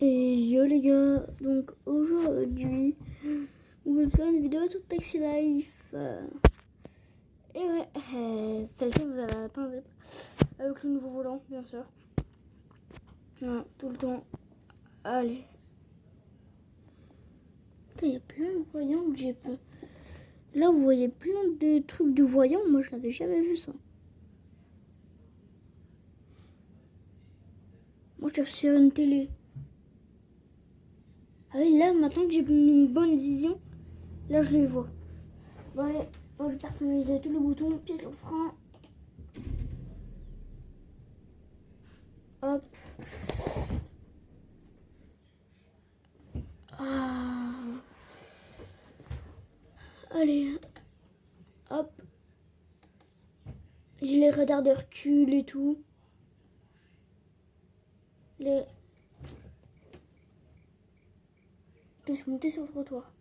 Et yo les gars, donc aujourd'hui on va faire une vidéo sur Taxi Life. Et ouais, celle-ci vous allez attendre avec le nouveau volant bien sûr. Ouais, tout le temps. Allez. Putain, il y a plein de voyants que j'ai peu. Là vous voyez plein de trucs de voyants, moi je n'avais jamais vu ça. Moi je suis sur une télé. Ah oui, là maintenant que j'ai mis une bonne vision, là je les vois. Bon allez, moi je vais personnaliser tous les boutons, pièce le frein. Hop. Ah. Allez. Hop. J'ai les radars de recul et tout. Les... Putain, je suis montée sur le trottoir.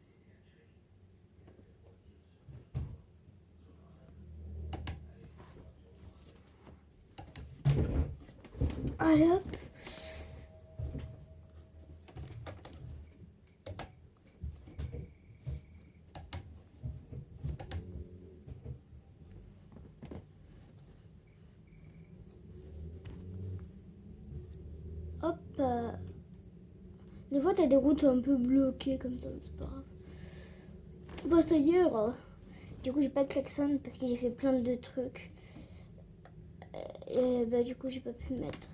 Allez hop. Hop. Des fois t'as des routes un peu bloquées comme ça, c'est pas grave. Bah ça y est. Du coup j'ai pas de klaxon parce que j'ai fait plein de trucs. Et bah du coup j'ai pas pu mettre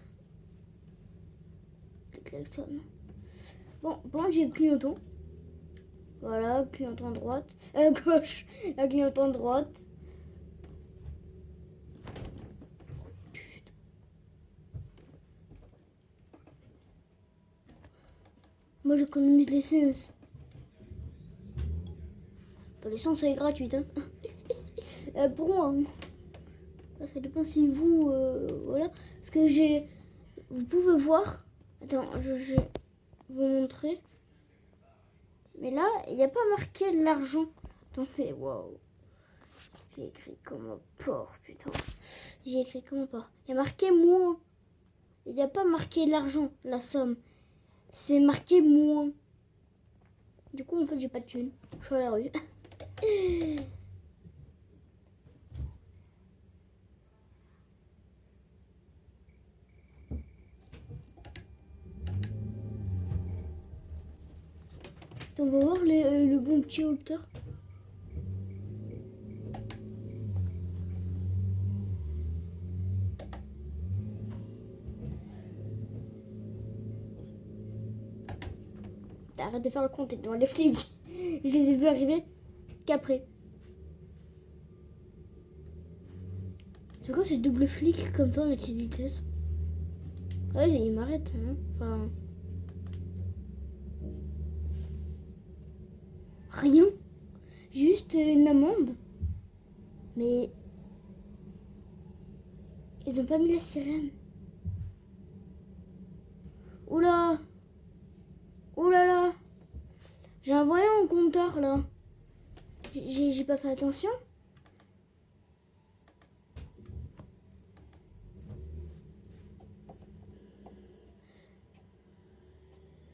le klaxon. Bon j'ai le clignotant. Voilà, clignotant droite. Gauche. La clignotant droite. Moi j'économise l'essence. L'essence est gratuite hein. Pour moi. Ça dépend si vous... voilà. Parce que j'ai... Vous pouvez voir. Attends, je vais vous montrer. Mais là, il n'y a pas marqué de l'argent. Attendez, waouh. J'ai écrit comme un porc, putain. J'ai écrit comme un porc. Il y a marqué moins. Il n'y a pas marqué l'argent, la somme. C'est marqué moins. Du coup, en fait, j'ai pas de thune. Je suis à la rue. On va voir le bon petit hauteur. Arrête de faire le compte, t'es devant les flics. Je les ai vus arriver qu'après. C'est quoi ce double flic comme ça en petite vitesse? Ouais, il m'arrête. Hein, enfin... Rien. Juste une amende. Mais... Ils ont pas mis la sirène. Oula. Oh là là. J'ai un voyant au compteur là. J'ai pas fait attention.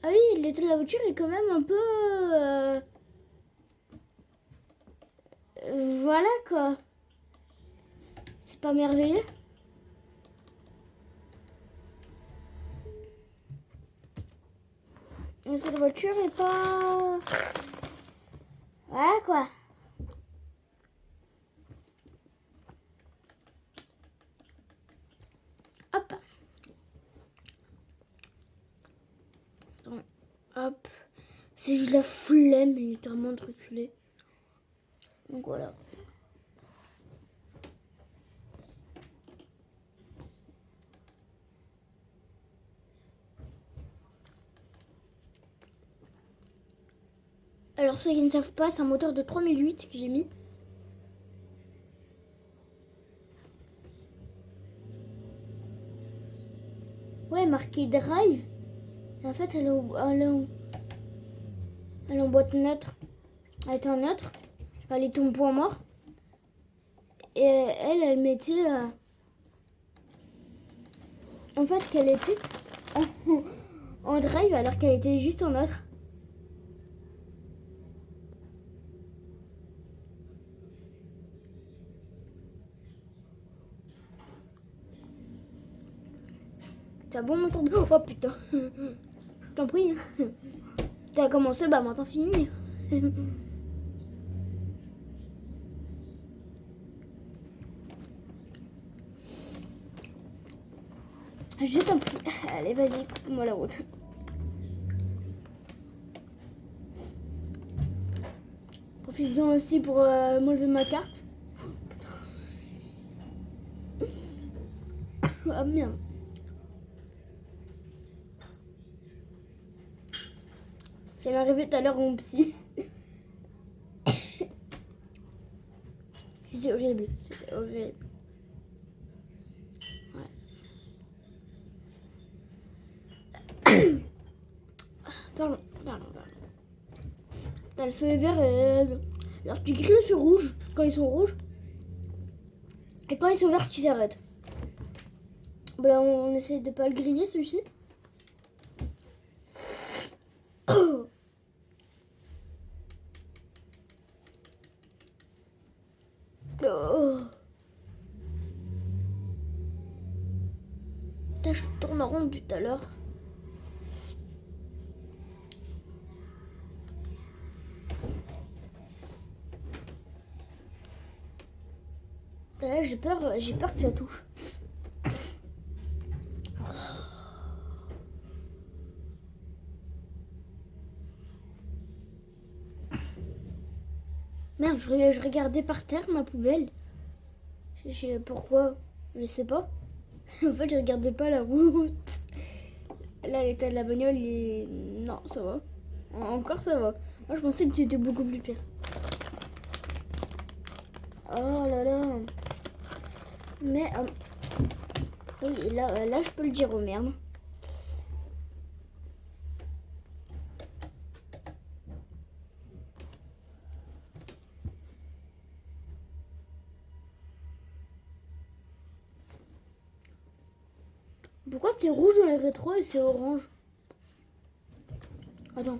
Ah oui, l'état de la voiture est quand même un peu... voilà quoi. C'est pas merveilleux. Cette voiture est pas... Voilà quoi. Hop. Attends. Hop. C'est juste la flemme littéralement de reculer. Donc voilà. Alors ceux qui ne savent pas, c'est un moteur de 3008 que j'ai mis. Ouais, marqué drive. Et en fait, elle est en boîte neutre. Elle était en neutre. Elle est en point mort. Et elle mettait... en fait, qu'elle était en drive alors qu'elle était juste en autre. T'as bon mon tour de... Oh putain. Je t'en prie. T'as commencé, bah maintenant fini. Je t'en prie. Allez, vas-y, coupe-moi la route. Profite-en aussi pour m'enlever ma carte. Ah merde. Ça m'est arrivé tout à l'heure en psy. C'est horrible. C'était horrible. Ouais. Pardon. T'as le feu vert et... Alors tu grilles le feu rouge quand ils sont rouges. Et quand ils sont verts, tu t'arrêtes. Bon là, on essaie de pas le griller celui-ci. Oh. Oh. Putain, je tourne en rond depuis tout à l'heure. Là, j'ai peur que ça touche. Merde, je regardais par terre ma poubelle. Pourquoi? Je sais pas. En fait, je regardais pas la route. Là, l'état de la bagnole, non, ça va. Encore, ça va. Moi, je pensais que c'était beaucoup plus pire. Oh là là. Mais, oui, là, je peux le dire, oh merde. Pourquoi c'est rouge dans les rétros et c'est orange? Attends.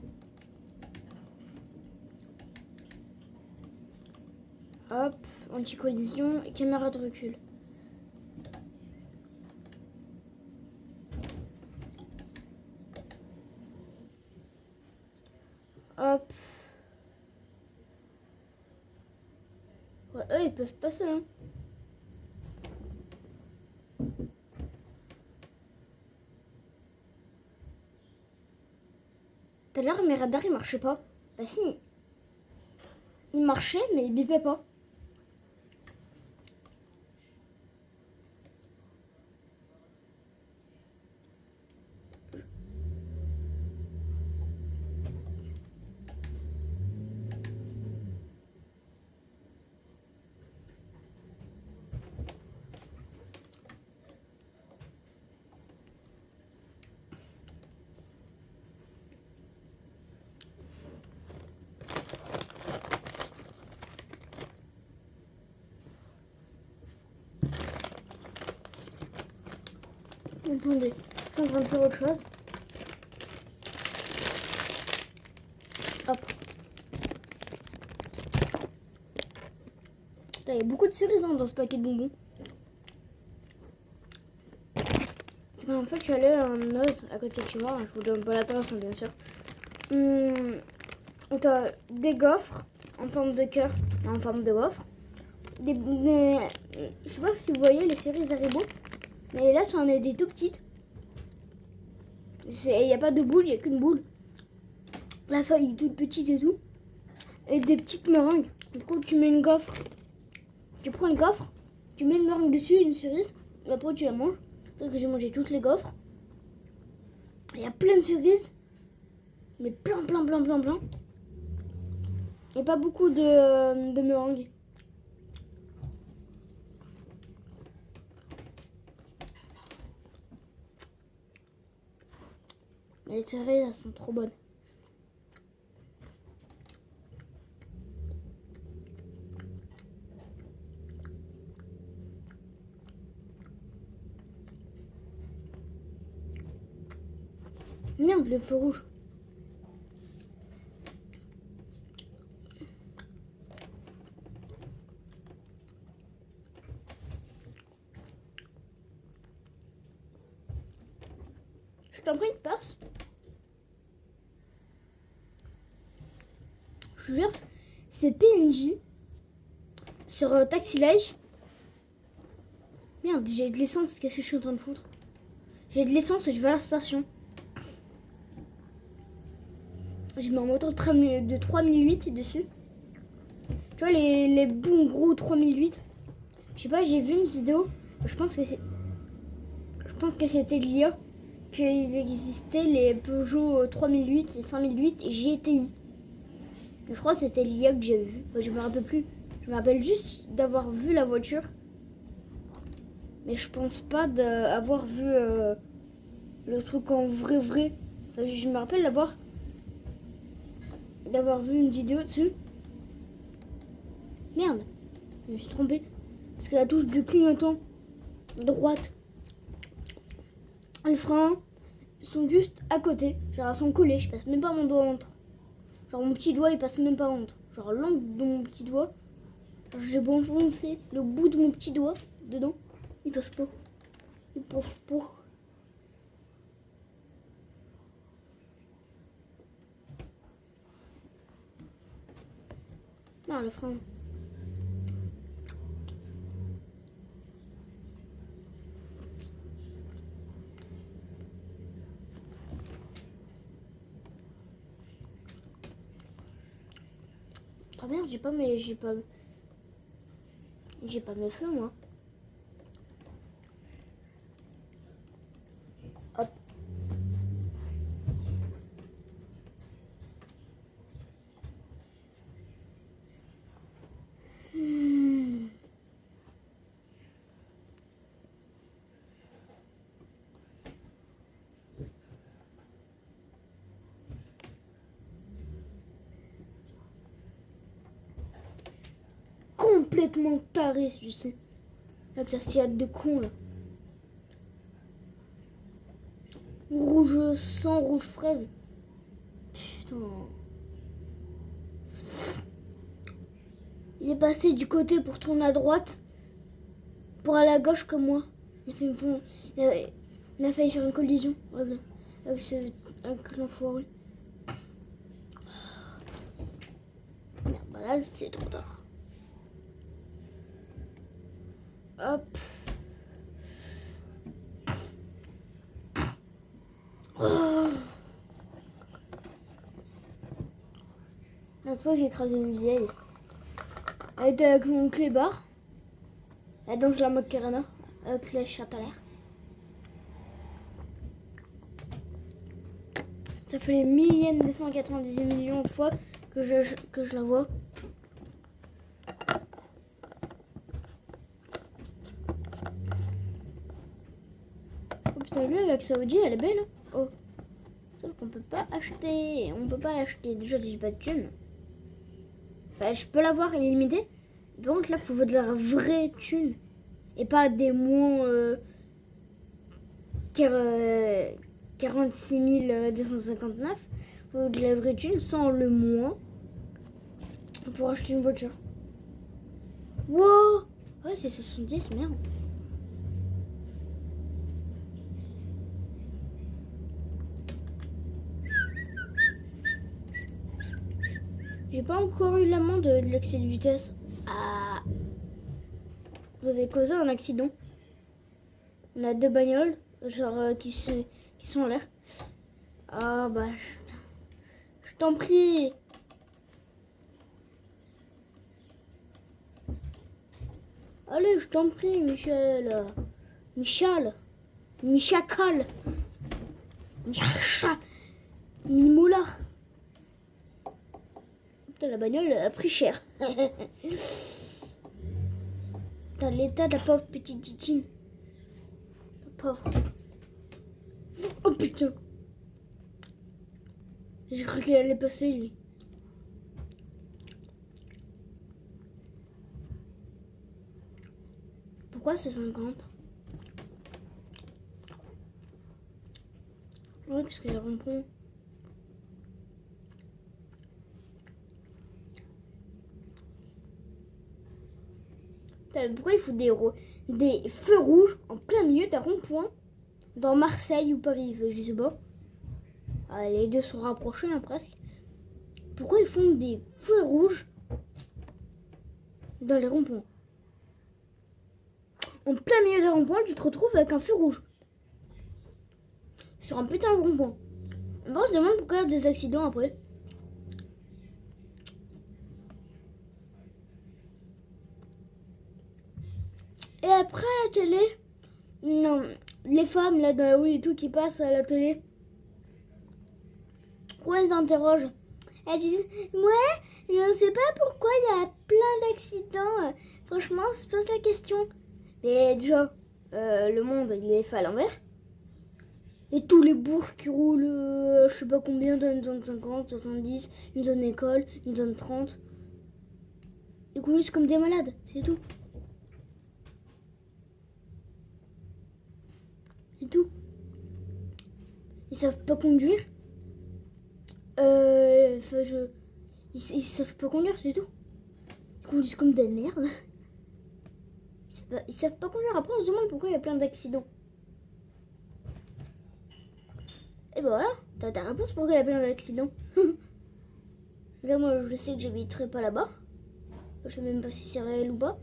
Hop, anti-collision et caméra de recul. Hop. Ouais, eux, ils peuvent passer, hein. Tout à l'heure, mes radars, ils marchaient pas. Bah si. Ils marchaient, mais ils bipaient pas. Attendez, je suis en train de faire autre chose. Hop. Il y a beaucoup de cerises dans ce paquet de bonbons. En fait, je suis allée à un Oz à côté de chez moi. Je vous donne pas l'adresse, bien sûr. T'as des gaufres en forme de cœur, en forme de gaufre. Je sais pas si vous voyez les cerises Haribo, mais là, c'en est des tout petites. Il n'y a pas de boule, il n'y a qu'une boule. La feuille est toute petite et tout. Et des petites meringues. Du coup, tu mets une gaufre. Tu prends une gaufre, tu mets une meringue dessus, une cerise, et après tu la manges. C'est que j'ai mangé toutes les gaufres. Il y a plein de cerises, mais plein. Et pas beaucoup de meringues. Mais les cerises, elles sont trop bonnes. Merde, le feu rouge. Je t'en prie, passe. Je te jure, c'est PNJ sur Taxi Life. Merde, j'ai de l'essence. Qu'est-ce que je suis en train de foutre? J'ai de l'essence et je vais à la station. J'ai mis un moteur de 3008 dessus. Tu vois, les bons gros 3008. Je sais pas, j'ai vu une vidéo. Je pense que c'était de l'IA. Qu'il existait les Peugeot 3008 et 5008 et GTI. Je crois que c'était l'IA que j'ai vu. Je me rappelle plus. Je me rappelle juste d'avoir vu la voiture. Mais je pense pas d'avoir vu le truc en vrai. Je me rappelle d'avoir vu une vidéo dessus. Merde, je me suis trompée. Parce que la touche du clignotant droite, les freins sont juste à côté. Genre elles sont collées, je passe même pas mon doigt entre. Genre mon petit doigt il passe même pas entre. Genre l'angle de mon petit doigt, j'ai beau enfoncer le bout de mon petit doigt dedans, il passe pas. Il passe pas. Non, le frein. Ah merde, j'ai pas mes feux moi. Hop. Complètement taré, tu sais. La pastillade de con là. Rouge sang, rouge fraise. Putain. Il est passé du côté pour tourner à droite. Pour aller à gauche comme moi. Il a failli faire une collision avec l'enfoiré. Merde, bah là c'est trop tard. Hop. Oh. La fois j'ai écrasé une vieille. Elle était avec mon clébard. Elle danse la Macarena avec la chatte à l'air. Ça fait les millièmes des 198 millions de fois que je la vois. Oh putain, lui avec sa Audi, elle est belle. Hein, oh. Sauf qu'on peut pas acheter. On peut pas l'acheter. Déjà, j'ai pas de thune. Enfin, je peux l'avoir illimitée. Par contre, là, il faut de la vraie thune. Et pas des moins 46 259. Il faut de la vraie thune sans le moins pour acheter une voiture. Wow! Ouais, c'est 70, merde. J'ai pas encore eu l'amende de l'excès de vitesse. Ah! Vous avez causé un accident. On a deux bagnoles, genre qui sont en l'air. Ah bah, je t'en prie. Allez, je t'en prie, Michel. Michal. Michacal. Micha. Mimola. Putain, la bagnole a pris cher. Dans l'état de la pauvre petite Titine. Pauvre. Oh putain. J'ai cru qu'il allait passer lui. Pourquoi c'est 50? Ouais, parce que les ronds-points. Pourquoi il faut des feux rouges en plein milieu d'un rond-point dans Marseille ou Paris? Je sais pas. Ah, les deux sont rapprochés hein, presque. Pourquoi ils font des feux rouges dans les ronds-points? En plein milieu d'un rond-point, tu te retrouves avec un feu rouge. Sur un putain de rond-point. On se demande pourquoi il y a des accidents après. Et après à la télé, non, les femmes là dans la rue et tout qui passent à la télé, quand elles interrogent, elles disent ouais, je ne sais pas pourquoi il y a plein d'accidents. Franchement, on se pose la question. Mais déjà, le monde il est fait à l'envers. Et tous les bourges qui roulent, je sais pas combien, dans une zone 50, 70, une zone école, une zone 30. Ils conduisent comme des malades, c'est tout. C'est tout. Ils savent pas conduire. Ils savent pas conduire, c'est tout. Ils conduisent comme des merdes. Ils savent pas conduire. Après, on se demande pourquoi il y a plein d'accidents. Et ben voilà, t'as ta réponse pourquoi il y a plein d'accidents. Là, moi, je sais que j'habiterai pas là-bas. Je sais même pas si c'est réel ou pas.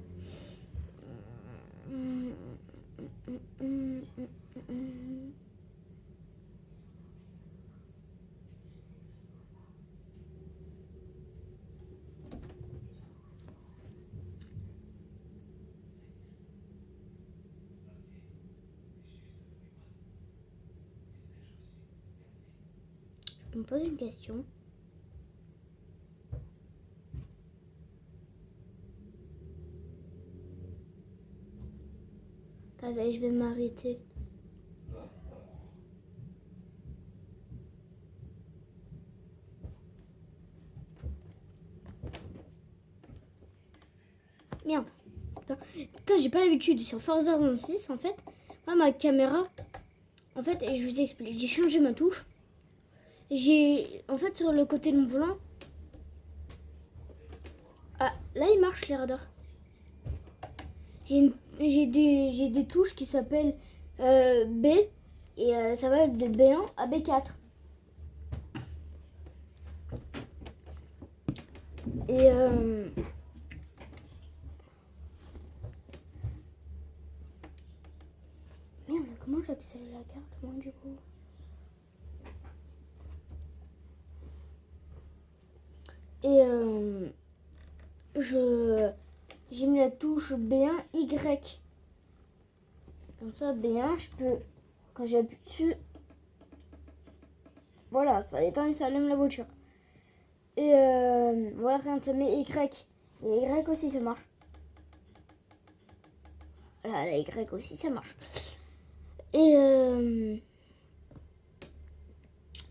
Je me pose une question. Attendez, je vais m'arrêter. Merde. Putain, j'ai pas l'habitude. Sur Forza 6, en fait, moi, ma caméra, en fait, et je vous explique, j'ai changé ma touche. En fait, sur le côté de mon volant, ah, là, il marche les radars. J'ai des touches qui s'appellent B, et ça va de B1 à B4. Et merde, comment j'accède la carte, moi, du coup? Et j'ai mis la touche B1 Y. Comme ça, B1, je peux, quand j'appuie dessus, voilà, ça éteint et ça allume la voiture. Et voilà, rien, ça met Y. Et Y aussi, ça marche. Voilà, la Y aussi, ça marche. Et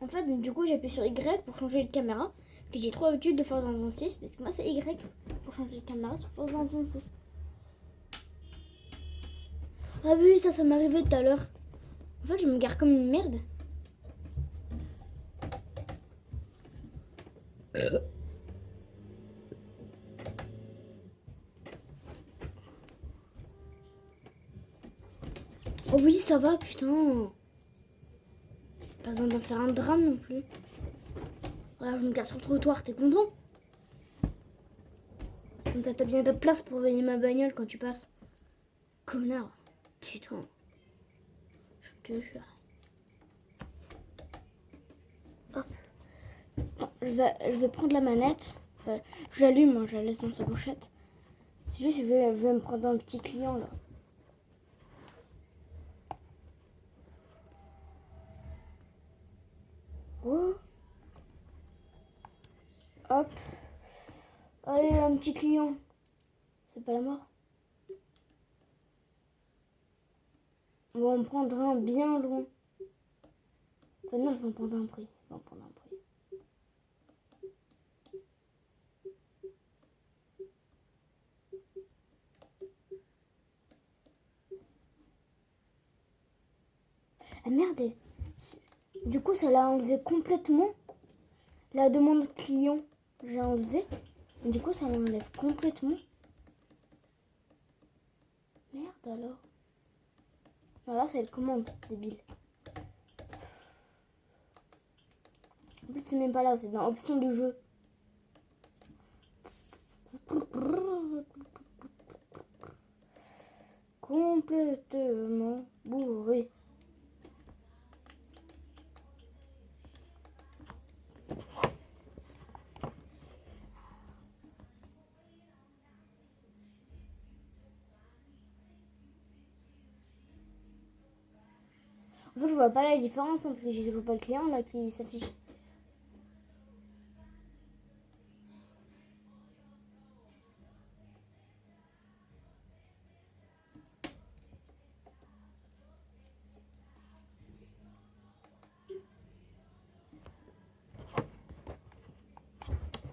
en fait, du coup, j'appuie sur Y pour changer de caméra. Parce que j'ai trop l'habitude de faire dans un 6. Parce que moi, c'est Y pour changer de caméra sur Forza 6. Ah oui, ça m'arrivait tout à l'heure. En fait, je me gare comme une merde. Oh oui, ça va, putain. Pas besoin d'en faire un drame non plus. Voilà, je me gare sur le trottoir, t'es content? T'as bien de place pour veiller ma bagnole quand tu passes. Connard. Putain. Je te jure. Hop. Bon, je vais prendre la manette. Enfin, je l'allume, hein, je la laisse dans sa pochette. C'est juste, je vais me prendre un petit client là. Oh. Hop. Allez, un petit client. C'est pas la mort. On va en prendre un bien loin. Enfin non, je vais en prendre un prix. Je vais en prendre un prix. Ah merde. Du coup, ça l'a enlevé complètement. La demande client, j'ai enlevé. Du coup, ça l'enlève complètement. Merde alors. Non, là, c'est la commande, débile. En plus, c'est même pas là, c'est dans option de jeu. Complètement bourré. En fait, je vois pas la différence hein, parce que j'ai toujours pas le client là qui s'affiche.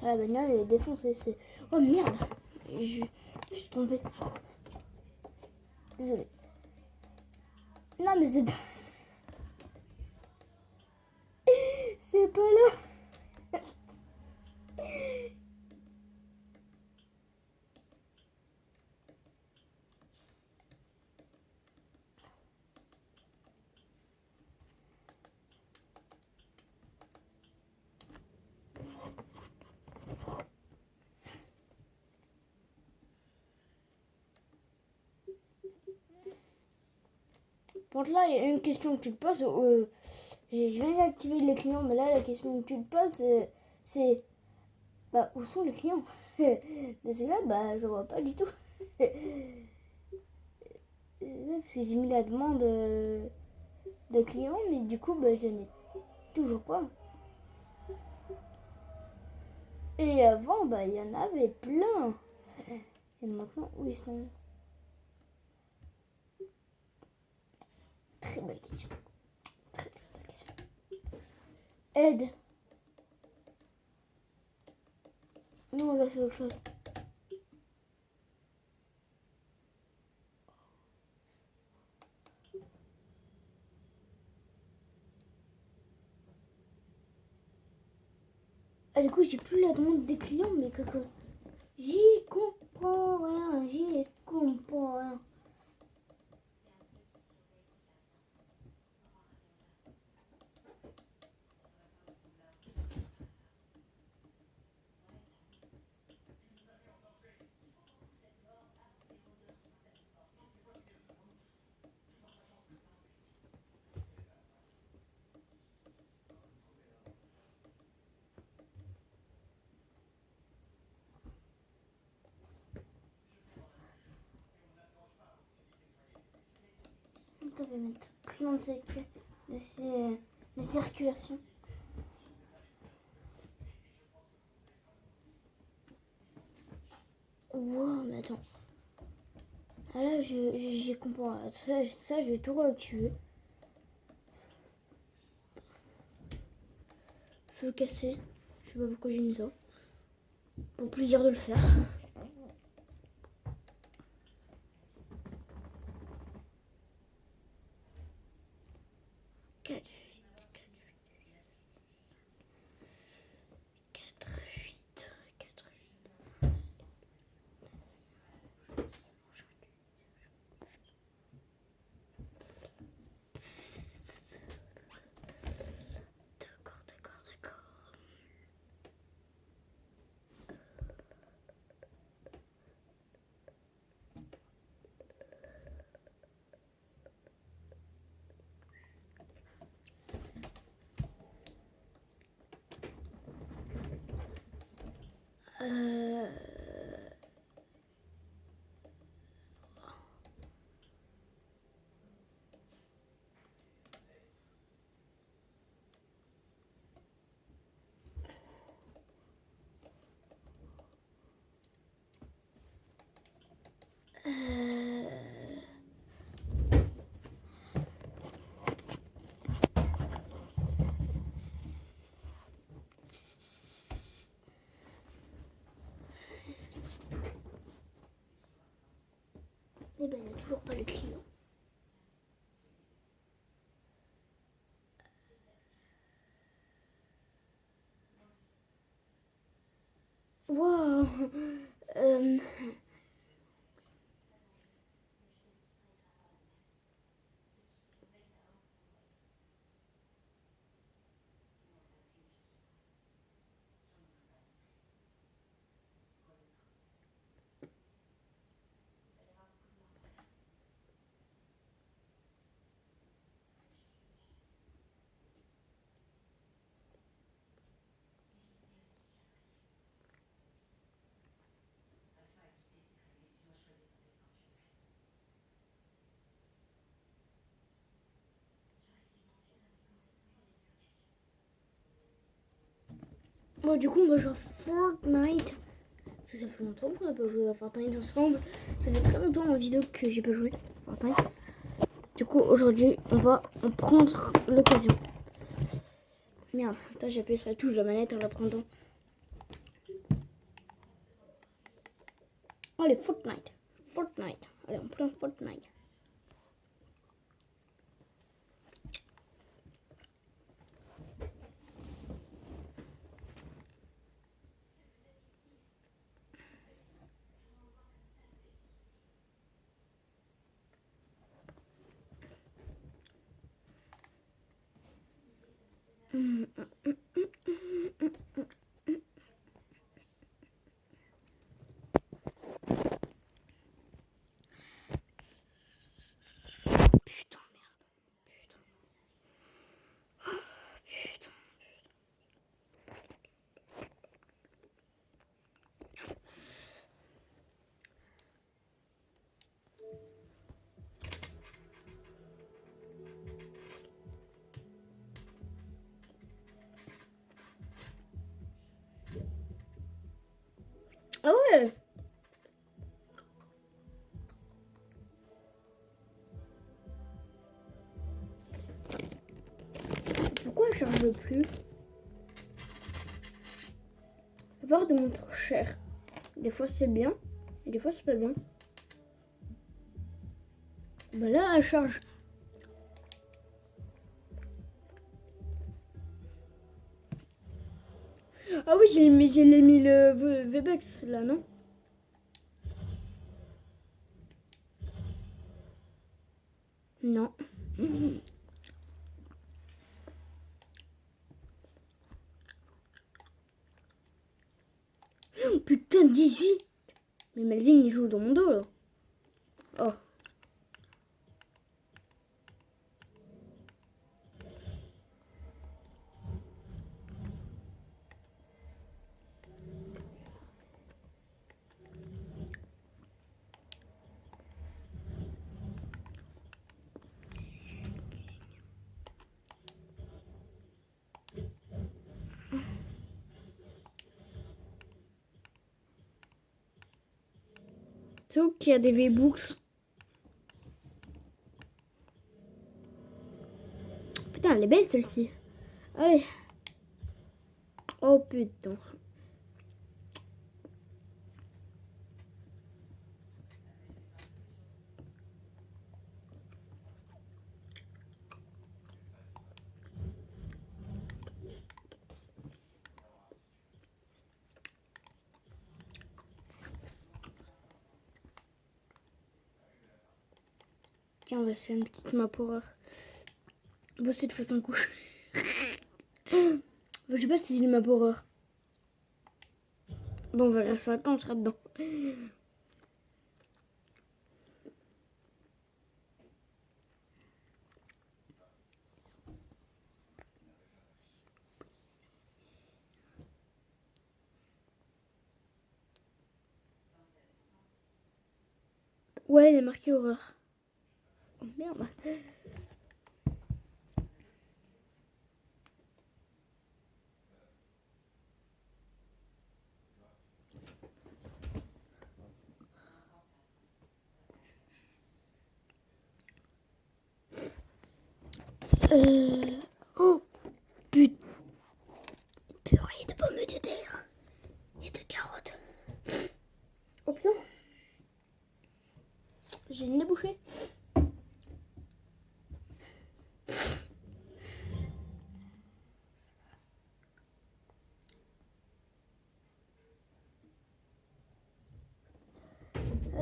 La bagnole elle est défoncée. C'est... Oh merde! Je suis tombée. Désolée. Non, mais c'est pas. C'est pas là. Bon, là, il y a une question que tu te poses. Je viens d'activer les clients, mais là, la question que tu te poses, c'est. Bah, où sont les clients? Mais c'est là, bah, je vois pas du tout. Parce que j'ai mis la demande de clients, mais du coup, bah, je n'ai toujours pas. Et avant, bah, il y en avait plein. Et maintenant, où ils sont? Très belle question. Très, très belle question. Aide. Non, là, c'est autre chose. Ah, du coup, j'ai plus la demande des clients, mais que j'y comprends rien, j'y comprends rien. On devait mettre plein de circulation. Wow, mais attends. Ah là, j'y comprends. Ça, je vais tout réactiver. Je vais le casser. Je sais pas pourquoi j'ai mis ça. Pour plaisir de le faire. Quatre. D'accord. Euh... Eh ben, il n'y a toujours pas le client. Waouh. Euh, Bon, du coup, on va jouer à Fortnite. Parce que ça fait longtemps qu'on n'a pas joué à Fortnite ensemble. Ça fait très longtemps en vidéo que j'ai pas joué à Fortnite. Du coup, aujourd'hui, on va en prendre l'occasion. Merde, attends, j'ai appuyé sur la touche de la manette en la prenant. Allez, Fortnite. Fortnite. Allez, on prend Fortnite. Putain, merde. Putain. Putain. Ah ouais. Pourquoi elle charge plus? Avoir de montre chère. Des fois c'est bien, et des fois c'est pas bien. Bah là elle charge. Ah oui, j'ai mis le Webex là, non? Non. Oh, putain, 18. Mais Melvin il joue dans mon dos là. Oh. C'est où qu'il y a des V-Books? Putain, elle est belle celle-ci. Allez. Oh putain. Tiens, on va se faire une petite map horreur. Bon, cette fois sans couche. Je sais pas si c'est une map horreur. Bon, on va la 5 ans, on sera dedans. Ouais, il est marqué horreur. Oh merde. Oh putain. Purée de pommes de terre. Et de carottes. Oh putain. J'ai une bouchée.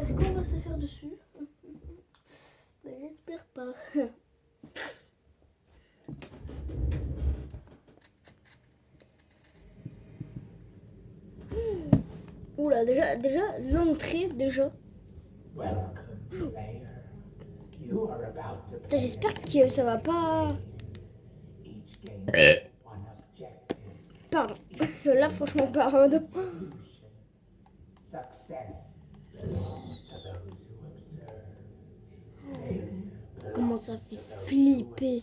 Est-ce qu'on va se faire dessus? J'espère pas. Oula, déjà, l'entrée, déjà. J'espère que ça va pas... Pardon. Là, franchement, pardon. Comment ça fait flipper.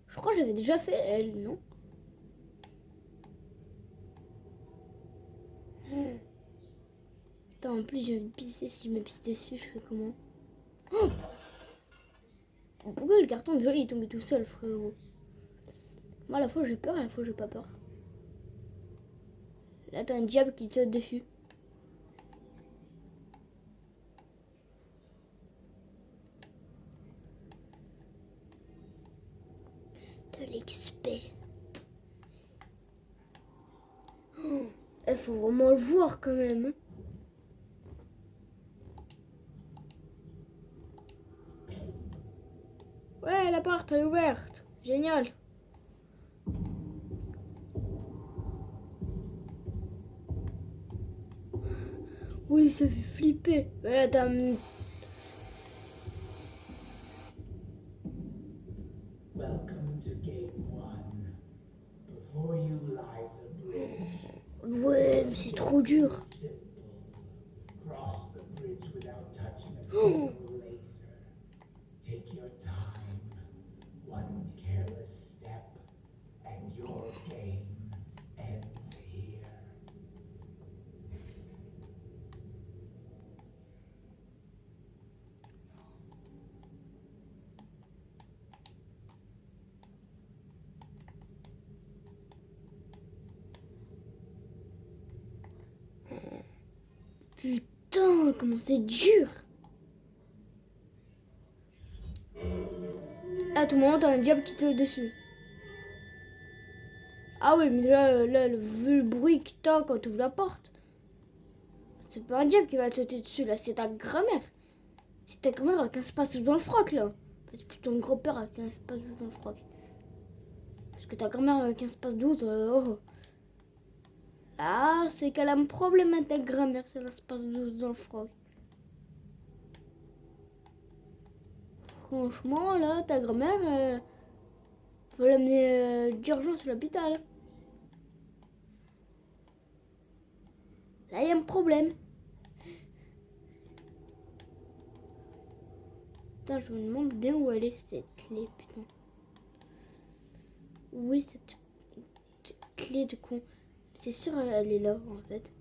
Je crois que j'avais déjà fait elle, non? Attends, en plus, je vais me pisser. Si je me pisse dessus, je fais comment? Oh, pourquoi le carton déjà il est tombé tout seul, frérot? Moi, à la fois j'ai peur, à la fois j'ai pas peur. Là, t'as un diable qui te saute dessus. De l'expert. Il faut vraiment le voir quand même. Ouais, la porte elle est ouverte. Génial. Oui, ça fait flipper. Mais là, t'as... Welcome to game 1. Before you lies a bridge. Ouais, mais c'est trop dur. Simple. Cross the bridge without touching a single laser. Take your time. One careless step, and your game ends here. Putain, comment c'est dur. À tout moment, t'as un diable qui te saute dessus. Ah oui, mais là, vu le bruit que t'as quand tu ouvres la porte, c'est pas un diable qui va te sauter dessus, là, c'est ta grand-mère. C'est ta grand-mère avec un space dans le froc, là. C'est plutôt ton grand-père avec un space dans le froc. Parce que ta grand-mère avec un space 12, oh. Ah, c'est qu'elle a un problème avec ta grand-mère, c'est l'espace 12 dans le froc. Franchement, là, ta grand-mère, faut l'amener d'urgence à l'hôpital. Là, il y a un problème. Putain, je me demande bien où elle est cette clé, putain. Où est cette clé de con? C'est sûr, elle est là, en fait.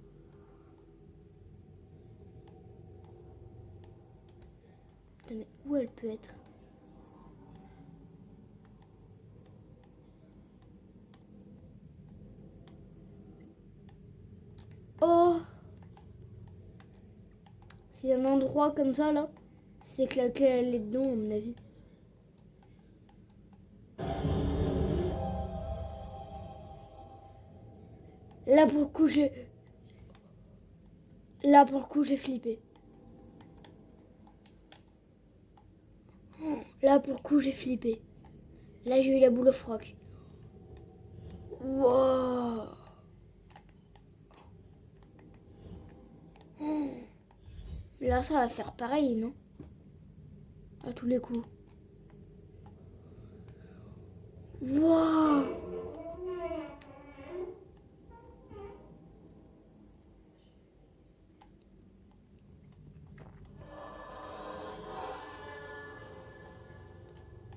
Putain, mais où elle peut être? Oh! S'il y a un endroit comme ça, là, c'est que la clé, elle est dedans, à mon avis. Là, pour le coup, j'ai flippé. Là, pour le coup, j'ai flippé. Là, j'ai eu la boule au froc. Wow. Là, ça va faire pareil, non? À tous les coups. Wow.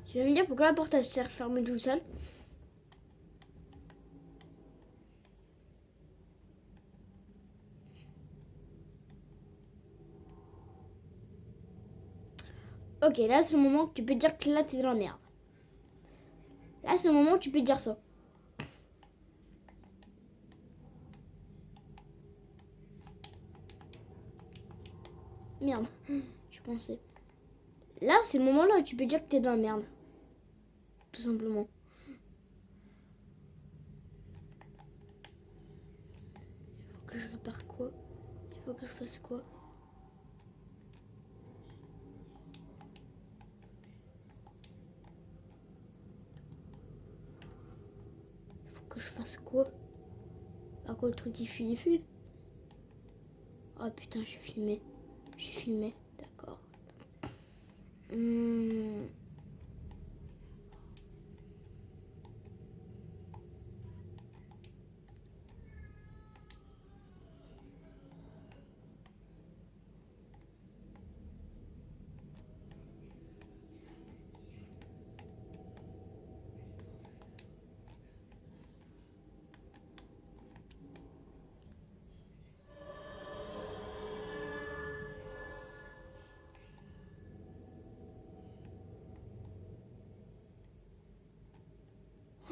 Tu vas me dire pourquoi la porte elle s'est refermée tout seul? Ok, là c'est le moment que tu peux dire que là t'es dans la merde. Là c'est le moment où tu peux dire ça. Merde, je pensais. Là c'est le moment là où tu peux dire que t'es dans la merde. Tout simplement. que je répare quoi? Il faut que je fasse quoi? Il faut que je fasse quoi? À quoi le truc il fuit? Oh putain, je suis filmé. Je suis filmé, d'accord.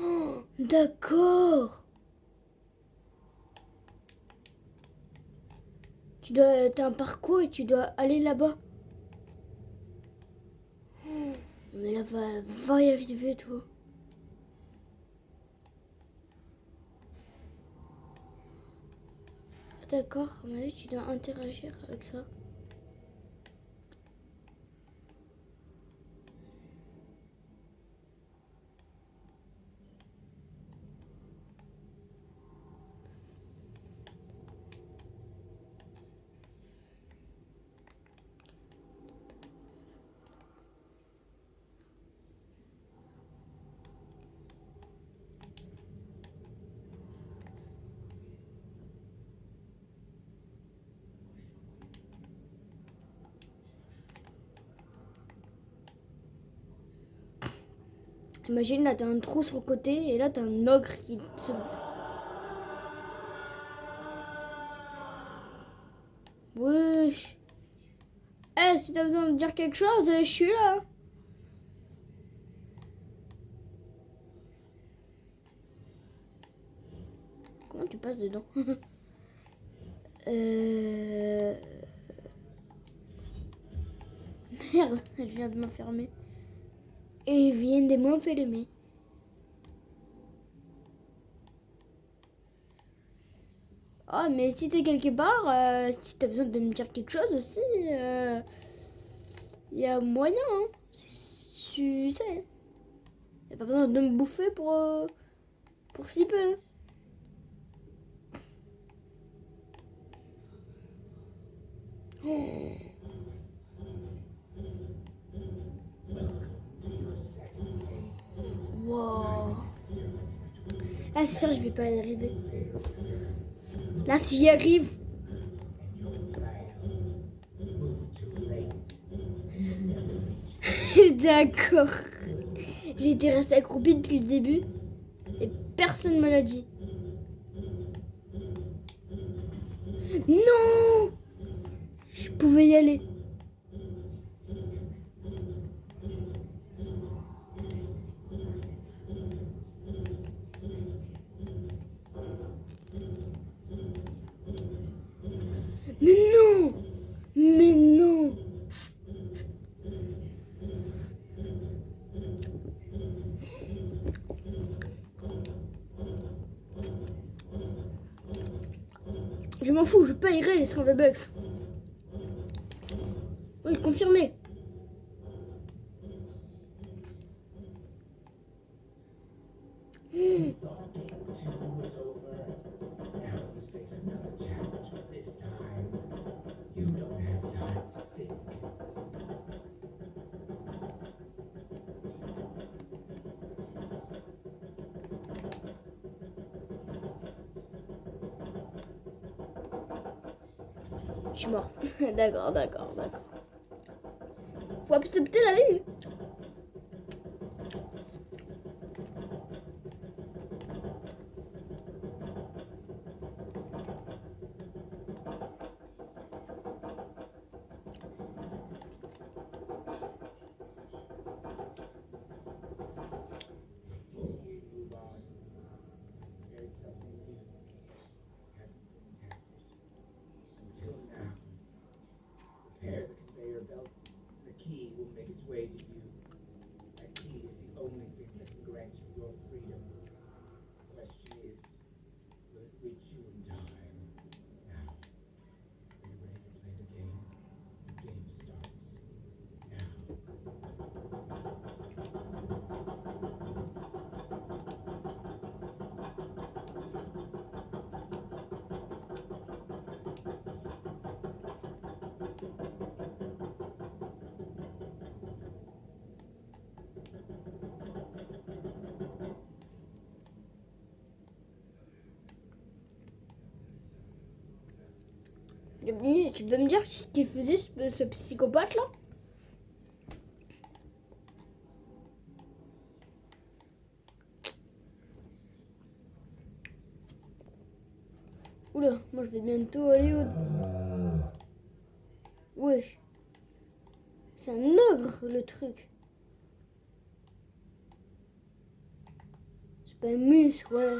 Oh, d'accord. T'as un parcours et tu dois aller là-bas. Oh, mais là, va y arriver, toi. D'accord, à mon avis, tu dois interagir avec ça. Imagine, là, t'as un trou sur le côté et là, t'as un ogre qui se... Wesh. Eh, si t'as besoin de dire quelque chose, je suis là. Comment tu passes dedans? Merde, elle vient de m'enfermer. Et vient de m'enfermer. Oh, mais si t'es quelque part, si t'as besoin de me dire quelque chose aussi, y a moyen, hein. Tu sais. Y a pas besoin de me bouffer pour si peu. Oh. Wow. Ah, c'est sûr, je vais pas y arriver. Là, si j'y arrive. D'accord. J'ai été restée accroupie depuis le début et personne me l'a dit. Non! Je pouvais y aller. Mais non! Mais non! Je m'en fous, je payerai les 120 bucks. Oui, confirmé. You thought game two was over. Now you face another challenge, but this time you don't have time to think. Je suis mort. D'accord. Faut accepter la vie. Before we move on, there's something new. Hasn't been tested until now. Repair the conveyor belt, and the key will make its way to you. Tu peux me dire ce qu'il faisait ce psychopathe là? Oula, moi je vais bientôt aller au... Wesh. C'est un ogre le truc. C'est pas un muscle, ouais.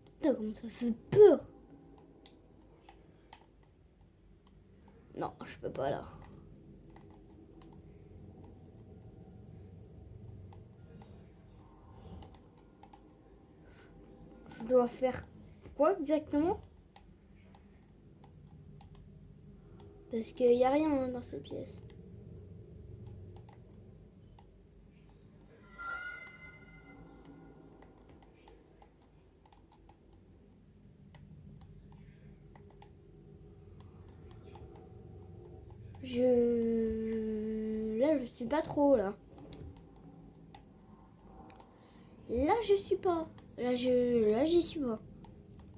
Putain, comment ça fait peur. Non, je peux pas là. Je dois faire quoi exactement? Parce qu'il n'y a rien hein, dans cette pièce. Là, je suis pas trop, là. Là, je suis pas. Là, j'y suis pas.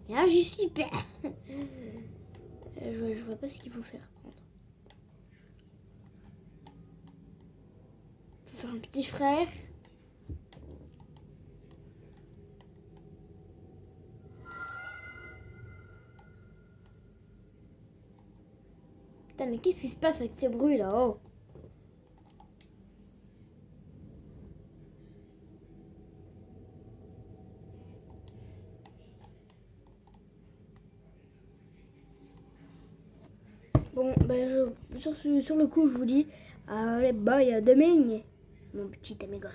Là, j'y suis pas. Je vois pas ce qu'il faut faire. Faut faire un petit frère. Putain, mais qu'est-ce qui se passe avec ces bruits là? Oh. Bon, ben sur le coup, je vous dis, allez, bye, à demain, mon petit amigos.